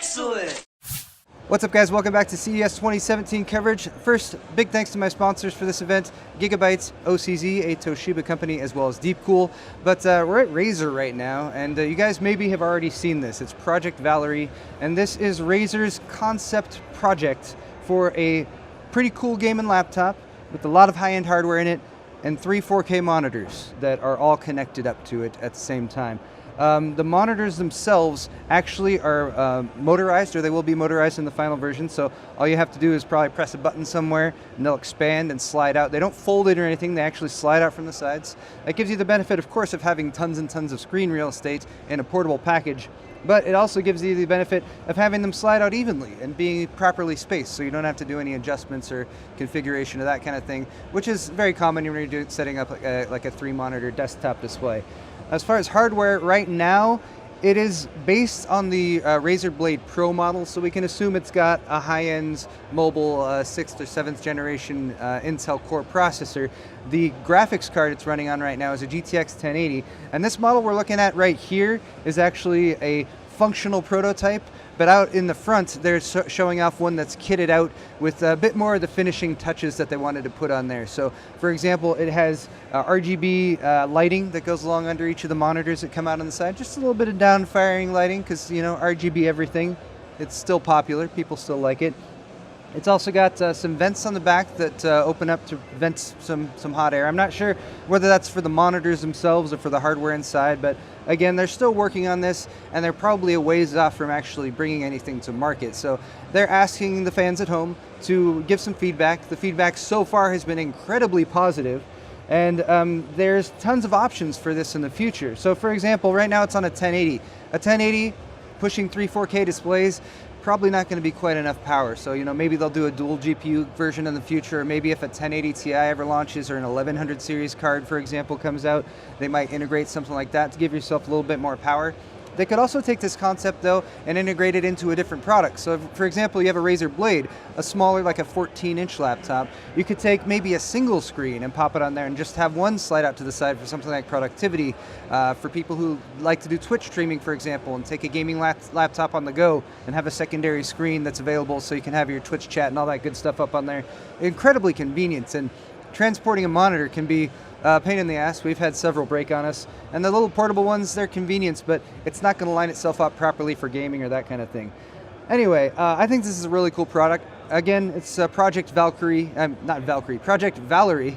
Excellent! What's up, guys? Welcome back to CES 2017 coverage. First, big thanks to my sponsors for this event, Gigabyte, OCZ, a Toshiba company, as well as Deepcool. But we're at Razer right now, and you guys maybe have already seen this. It's Project Valory, and this is Razer's concept project for a pretty cool gaming laptop with a lot of high-end hardware in it, and 3 4K monitors that are all connected up to it at the same time. The monitors themselves actually are motorized, or they will be motorized in the final version, so all you have to do is probably press a button somewhere and they'll expand and slide out. They don't fold it or anything, they actually slide out from the sides. That gives you the benefit, of course, of having tons and tons of screen real estate in a portable package, but it also gives you the benefit of having them slide out evenly and being properly spaced, so you don't have to do any adjustments or configuration of that kind of thing, which is very common when you're setting up like a 3-monitor desktop display. As far as hardware, right now, it is based on the Razer Blade Pro model, so we can assume it's got a high-end mobile 6th or 7th generation Intel Core processor. The graphics card it's running on right now is a GTX 1080, and this model we're looking at right here is actually a functional prototype, but out in the front they're showing off one that's kitted out with a bit more of the finishing touches that they wanted to put on there. So for example, it has RGB lighting that goes along under each of the monitors that come out on the side, just a little bit of down firing lighting because, you know, RGB everything. It's still popular, people still like it. It's also got some vents on the back that open up to vent some hot air. I'm not sure whether that's for the monitors themselves or for the hardware inside, but again, they're still working on this, and they're probably a ways off from actually bringing anything to market. So they're asking the fans at home to give some feedback. The feedback so far has been incredibly positive, and there's tons of options for this in the future. So for example, right now it's on a 1080. A 1080 pushing 3 4K displays, probably not going to be quite enough power. So, you know, maybe they'll do a dual GPU version in the future, or maybe if a 1080 Ti ever launches or an 1100 series card, for example, comes out, they might integrate something like that to give yourself a little bit more power. They could also take this concept, though, and integrate it into a different product. So, for example, you have a Razer Blade, a smaller, like a 14-inch laptop. You could take maybe a single screen and pop it on there and just have one slide out to the side for something like productivity. For people who like to do Twitch streaming, for example, and take a gaming laptop on the go and have a secondary screen that's available so you can have your Twitch chat and all that good stuff up on there. Incredibly convenient, and transporting a monitor can be a pain in the ass. We've had several break on us, and the little portable ones, they're convenience, but it's not going to line itself up properly for gaming or that kind of thing. Anyway, I think this is a really cool product. Again, it's Project Valory, Project Valory,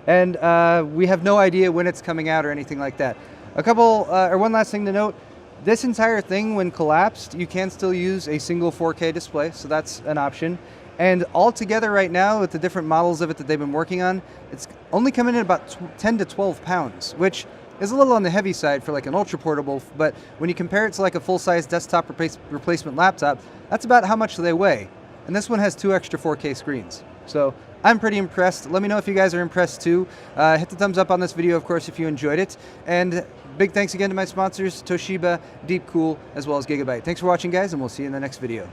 and we have no idea when it's coming out or anything like that. One last thing to note, this entire thing, when collapsed, you can still use a single 4K display, so that's an option. And altogether right now, with the different models of it that they've been working on, it's only coming in about 10 to 12 pounds, which is a little on the heavy side for like an ultra portable, but when you compare it to like a full-size desktop replacement laptop, that's about how much they weigh. And this one has 2 extra 4K screens. So I'm pretty impressed. Let me know if you guys are impressed too. Hit the thumbs up on this video, of course, if you enjoyed it. And big thanks again to my sponsors, Toshiba, Deepcool, as well as Gigabyte. Thanks for watching, guys, and we'll see you in the next video.